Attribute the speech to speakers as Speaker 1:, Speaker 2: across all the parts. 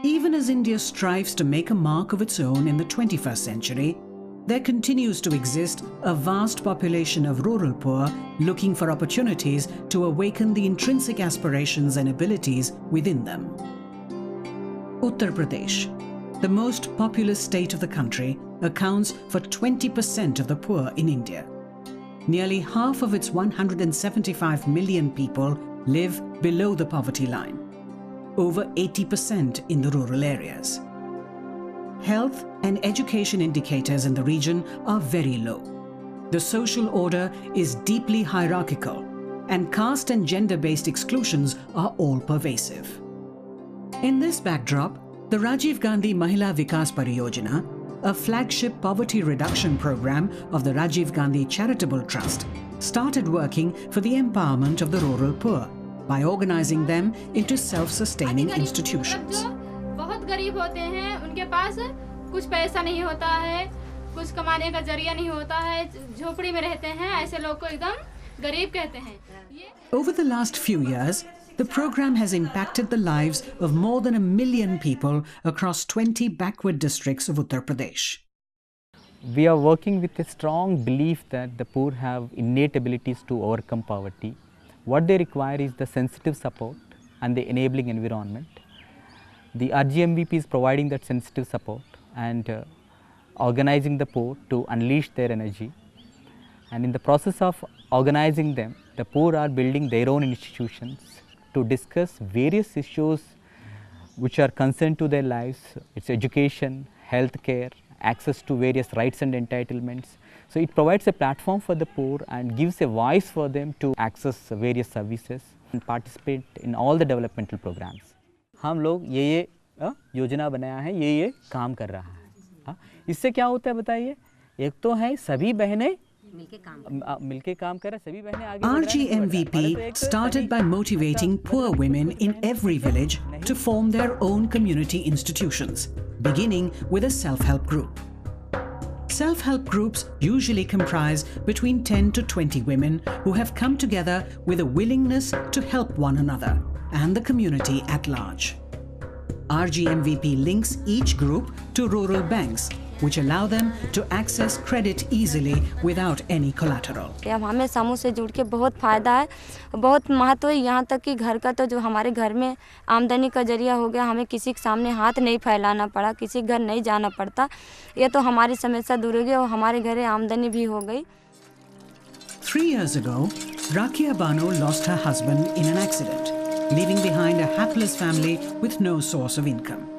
Speaker 1: Even as India strives to make a mark of its own in the 21st century, there continues to exist a vast population of rural poor looking for opportunities to awaken the intrinsic aspirations and abilities within them. Uttar Pradesh, the most populous state of the country, accounts for 20% of the poor in India. Nearly half of its 175 million people live below the poverty line, over 80% in the rural areas. Health and education indicators in the region are very low. The social order is deeply hierarchical, and caste and gender-based exclusions are all pervasive. In this backdrop, the Rajiv Gandhi Mahila Vikas Pariyojna, a flagship poverty reduction program of the Rajiv Gandhi Charitable Trust, started working for the empowerment of the rural poor by organizing them into self-sustaining institutions.
Speaker 2: बहुत गरीब होते हैं, उनके पास कुछ पैसा नहीं होता है, कुछ कमाने का जरिया नहीं होता है, झोपड़ी में रहते हैं, ऐसे लोग को एकदम गरीब कहते हैं.
Speaker 1: Over the last few years, the program has impacted the lives of more than 1 million people across 20 backward districts of Uttar Pradesh.
Speaker 3: We are working with a strong belief that the poor have innate abilities to overcome poverty. What they require is the sensitive support and the enabling environment. The RGMVP is providing that sensitive support and organizing the poor to unleash their energy. And in the process of organizing them, the poor are building their own institutions to discuss various issues which are concerned to their lives. It's education, health care, access to various rights and entitlements. So it provides a platform for the poor and gives a voice for them to access various services and participate in all the developmental programs. हम लोग ये योजना बनाया है, ये काम कर रहा है. इससे क्या होता है बताइए? एक तो है सभी बहनें मिलके काम कर रहे, सभी बहनें आगे बढ़ रही हैं.
Speaker 1: RGMVP started by motivating poor women in every village to form their own community institutions, beginning with a self-help group. Self-help groups usually comprise between 10 to 20 women who have come together with a willingness to help one another and the community at large. RGMVP links each group to rural banks, which allow them to access credit easily without any collateral.
Speaker 4: अब हमें समूह से जुड़ के बहुत फ़ायदा है, बहुत महत्व है. यहाँ तक कि घर का तो जो हमारे घर में आमदनी का जरिया हो गया, हमें किसी के सामने हाथ नहीं फैलाना पड़ा, किसी घर नहीं जाना पड़ता. ये तो हमारी समस्या दूर हो गई और हमारे घर आमदनी भी हो गई.
Speaker 1: 3 years ago, Rakia Bano lost her husband in an accident, leaving behind a hapless family with no source of income.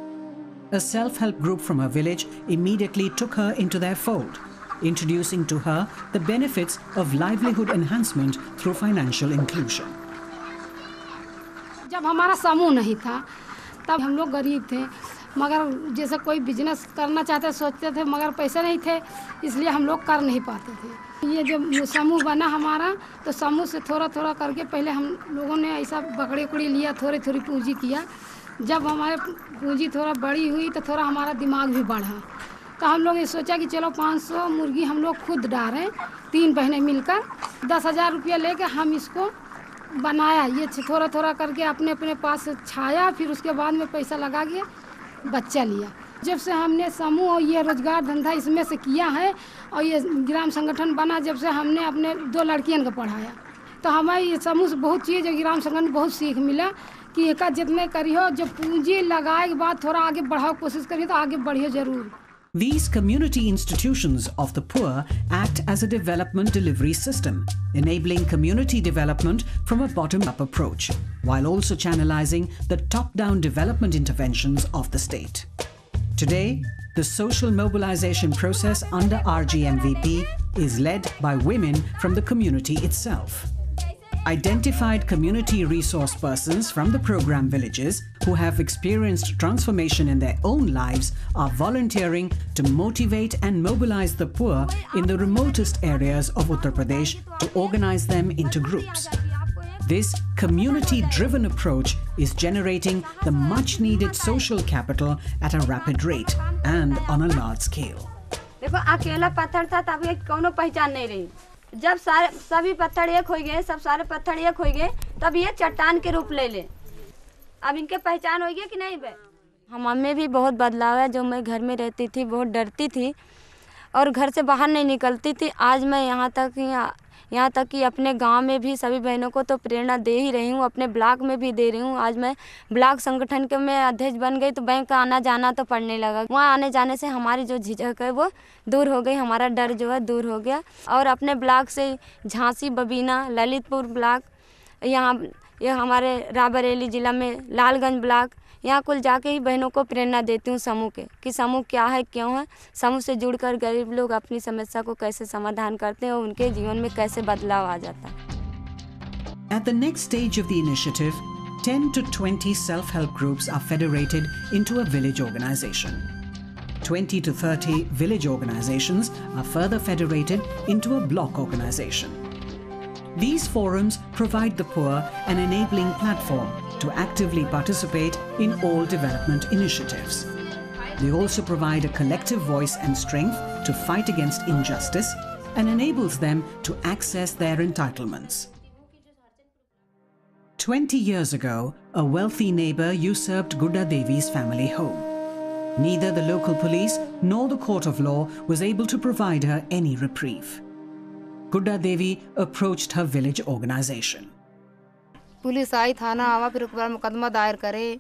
Speaker 1: A self-help group from her village immediately took her into their fold, introducing to her the benefits of livelihood enhancement through financial inclusion.
Speaker 5: जब हमारा समूह नहीं था, तब हम लोग गरीब थे, मगर जैसे कोई बिजनेस करना चाहते सोचते थे, मगर पैसे नहीं थे, इसलिए हम लोग कर नहीं पाते थे. ये जब समूह बना हमारा, तो समूह से थोड़ा थोड़ा करके पहले हम लोगों ने ऐसा बकड़ी उकड़ी लिया, थोड़ी थोड़ी पूंजी किया. जब हमारे पूंजी थोड़ा बड़ी हुई तो थोड़ा हमारा दिमाग भी बढ़ा, तो हम लोग ये सोचा कि चलो 500 मुर्गी हम लोग खुद डालें, 3 बहनें मिलकर 10,000 रुपया लेके हम इसको बनाया. ये थोड़ा थोड़ा करके अपने अपने पास छाया, फिर उसके बाद में पैसा लगा के बच्चा लिया. जब से हमने समूह और ये रोजगार धंधा इसमें से किया है और ये ग्राम संगठन बना, जब से हमने अपने 2 लड़कियों को पढ़ाया, तो हमें ये समूह से बहुत चीज़ ग्राम संगठन बहुत सीख मिला कि एक जितने करियो, जब पूंजी लगाए के बाद थोड़ा आगे बढ़ाओ, कोशिश करिए तो आगे बढ़िए जरूर.
Speaker 1: These community institutions of the poor act as a development delivery system, enabling community development from a bottom-up approach, while also channelizing the top-down development interventions of the state. Today, the social mobilization process under RGMVP is led by women from the community itself. Identified community resource persons from the program villages who have experienced transformation in their own lives are volunteering to motivate and mobilize the poor in the remotest areas of Uttar Pradesh to organize them into groups. This community-driven approach is generating the much-needed social capital at a rapid rate and on a large scale.
Speaker 4: देखो अकेला पत्थर था, तब ये कोनो पहचान नहीं रही. जब सभी पत्थर एक हो गए, सब सारे पत्थर एक हो गए, तब ये चट्टान के रूप ले ले. अब इनके पहचान हो गई कि नहीं बे? हमें भी बहुत बदलाव है। जो मैं घर में रहती थी बहुत डरती थी और घर से बाहर नहीं निकलती थी। आज मैं यहाँ तक कि अपने गांव में भी सभी बहनों को तो प्रेरणा दे ही रही हूँ, अपने ब्लॉक में भी दे रही हूँ। आज मैं ब्लॉक संगठन के में अध्यक्ष बन गई तो बैंक का आना जाना तो पड़ने लगा। वहाँ आने जाने से हमारी जो झिझक है वो दूर हो गई, हमारा डर जो है दूर हो गया। और अपने ब्लॉक से झांसी, बबीना, ललितपुर ब्लॉक, यह हमारे रायबरेली ज़िला में लालगंज ब्लॉक, यहाँ कुल जाके ही बहनों को प्रेरणा देती हूँ समूह के, कि समूह क्या है, क्यों है। समूह से जुड़कर गरीब लोग अपनी समस्या को कैसे समाधान करते हैं और उनके जीवन में कैसे बदलाव आ जाता है।
Speaker 1: At the next stage of the initiative, 10 to 20 self-help groups are federated into a village organization. 20 to 30 village organizations are further federated into a block organization. These forums provide the poor an enabling platform to actively participate in all development initiatives. They also provide a collective voice and strength to fight against injustice and enables them to access their entitlements. 20 years ago, a wealthy neighbor usurped Gudda Devi's family home. Neither the local police nor the court of law was able to provide her any reprieve. Gudda Devi approached her village organization.
Speaker 6: Police आई, थाना आवा, फिर एक बार मुकदमा दायर करे।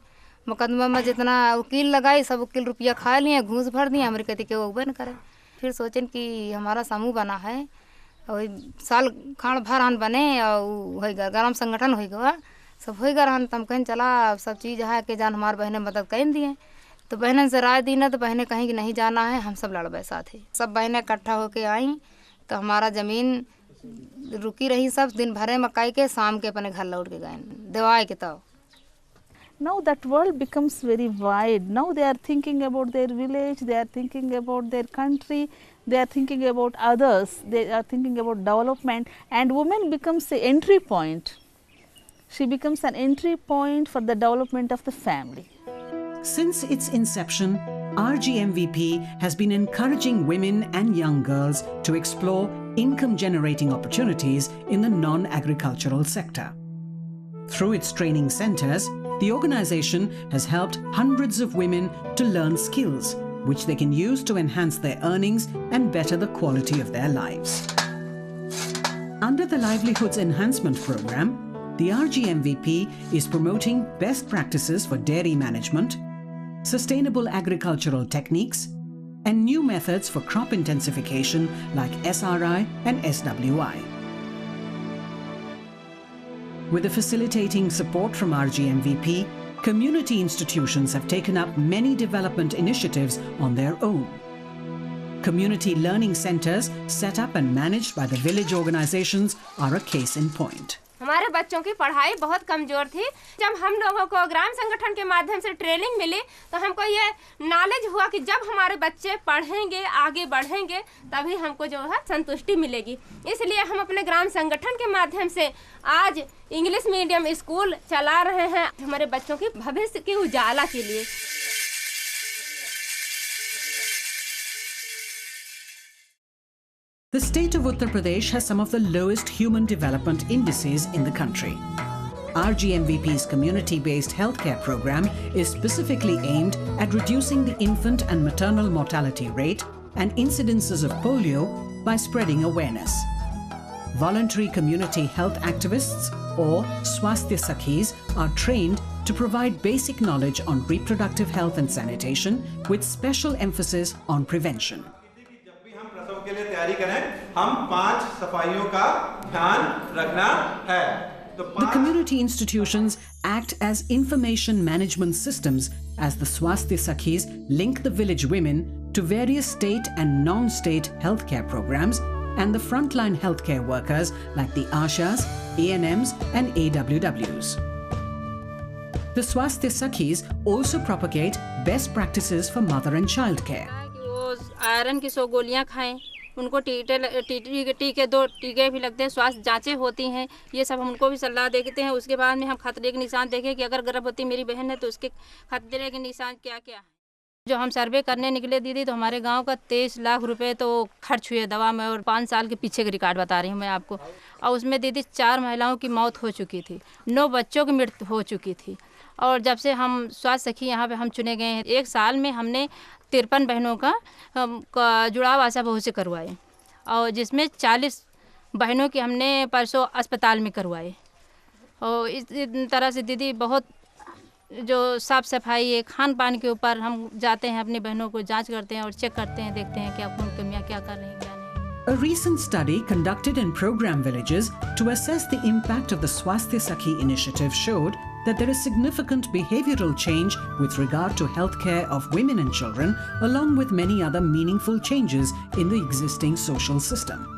Speaker 6: मुकदमा में जितना वकील लगाई सब वकील रुपया खा लिए, घूस भर दिए, हमारे कहती के वो न करे। फिर सोचन कि हमारा समूह बना है और साल खाण भर आन बने और होगा ग्राम संगठन होगा, सब होगा रहन। तम कहें चला सब चीज़ है कि जान हमारे बहनें मदद कर दिए। तो बहनें से राय दी ना, तो बहनें कहीं कि नहीं जाना है, हम सब लड़बे साथ ही। सब बहनें इकट्ठा होके आई तो हमारा ज़मीन रुकी रही, सब दिन भरे मकाई के, शाम के अपने घर लौट के गए देवाए के। तब
Speaker 7: now that world becomes very wide. Now they are thinking about their village, they are thinking about their country, they are thinking about others, they are thinking about development, and woman becomes the entry point. She becomes an entry point for the development of the family.
Speaker 1: Since its inception, RGMVP has been encouraging women and young girls to explore income-generating opportunities in the non-agricultural sector. Through its training centers, the organization has helped hundreds of women to learn skills which they can use to enhance their earnings and better the quality of their lives. Under the Livelihoods Enhancement Program, the RGMVP is promoting best practices for dairy management, sustainable agricultural techniques, and new methods for crop intensification like SRI and SWI. With the facilitating support from RGMVP, community institutions have taken up many development initiatives on their own. Community learning centers set up and managed by the village organizations are a case in point.
Speaker 8: हमारे बच्चों की पढ़ाई बहुत कमज़ोर थी। जब हम लोगों को ग्राम संगठन के माध्यम से ट्रेनिंग मिली तो हमको ये नॉलेज हुआ कि जब हमारे बच्चे पढ़ेंगे, आगे बढ़ेंगे, तभी हमको जो है संतुष्टि मिलेगी। इसलिए हम अपने ग्राम संगठन के माध्यम से आज इंग्लिश मीडियम स्कूल चला रहे हैं हमारे बच्चों की भविष्य के उजाला के लिए।
Speaker 1: The state of Uttar Pradesh has some of the lowest human development indices in the country. RGMVP's community-based healthcare program is specifically aimed at reducing the infant and maternal mortality rate and incidences of polio by spreading awareness. Voluntary community health activists, or Swasthya Sakhis, are trained to provide basic knowledge on reproductive health and sanitation with special emphasis on prevention.
Speaker 9: के लिए तैयारी करें, हम 5 सफाइयों का ध्यान रखना है।
Speaker 1: The community institutions act as information management systems as the Swasthya Sakhis link the village women to various state and non-state healthcare programs and the frontline healthcare workers like the ASHAs, ANMs and AWWs. The Swasthya Sakhis also propagate best practices for mother and child care.
Speaker 10: Iron की 100 गोलियां खाएं, उनको टीके 2 टीके भी लगते हैं, स्वास्थ्य जांचें होती हैं, ये सब हम उनको भी सलाह देते हैं। उसके बाद में हम खतरे के निशान देखें कि अगर गर्भवती मेरी बहन है तो उसके खतरे के निशान क्या क्या है। जो हम सर्वे करने निकले दीदी, तो हमारे गांव का 23 लाख रुपए तो खर्च हुए दवा में, और 5 साल के पीछे के रिकॉर्ड बता रही हूँ मैं आपको। और उसमें दीदी 4 महिलाओं की मौत हो चुकी थी, 9 बच्चों की मृत्यु हो चुकी थी। और जब से हम स्वास्थ्य सखी यहाँ पे हम चुने गए हैं, 1 साल में हमने 53 बहनों का जुड़ाव आशा बहू से करवाए, और जिसमें 40 बहनों की हमने परसों अस्पताल में करवाए। और इस तरह से दीदी बहुत जो साफ़ सफाई है, खान पान के ऊपर हम जाते हैं, अपनी बहनों को जांच करते हैं और चेक करते हैं, देखते हैं क्या खून कमियाँ क्या कर रही हैं क्या नहीं।
Speaker 1: A recent study conducted in program villages to assess the impact of the Swasthya Sakhi initiative showed that there is significant behavioral change with regard to healthcare of women and children, along with many other meaningful changes in the existing social system.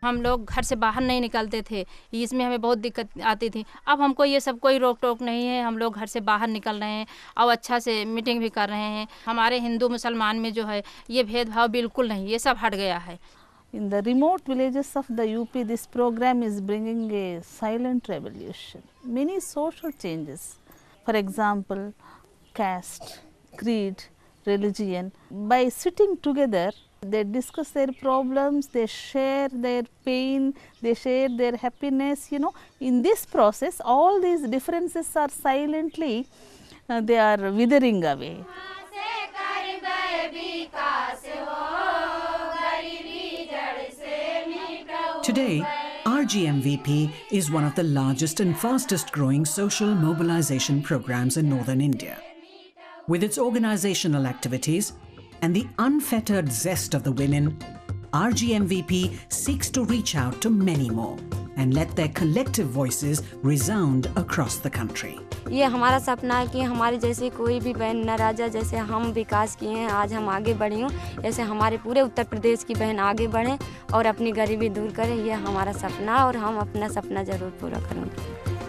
Speaker 10: हम लोग घर से बाहर नहीं निकलते थे, इसमें हमें बहुत दिक्कत आती थी। अब हमको ये सब कोई रोक टोक नहीं है, हम लोग घर से बाहर निकल रहे हैं और अच्छा से मीटिंग भी कर रहे हैं। हमारे हिंदू मुसलमान में जो है ये भेदभाव बिल्कुल नहीं, ये सब हट गया है।
Speaker 7: In the remote villages of the UP, this program is bringing a silent revolution, many social changes. For example, caste, creed, religion. By sitting together, they discuss their problems, they share their pain, they share their happiness. You know, in this process, all these differences are silently, they are withering away.
Speaker 1: Today, RGMVP is one of the largest and fastest growing social mobilization programs in northern India. With its organizational activities and the unfettered zest of the women, RGMVP seeks to reach out to many more and let their collective voices resound across the country.
Speaker 4: ये हमारा सपना है कि हमारी जैसी कोई भी बहन न राजा, जैसे हम विकास किए हैं, आज हम आगे बढ़ी हूँ, ऐसे हमारे पूरे उत्तर प्रदेश की बहन आगे बढ़ें और अपनी गरीबी दूर करें। ये हमारा सपना, और हम अपना सपना ज़रूर पूरा करेंगे।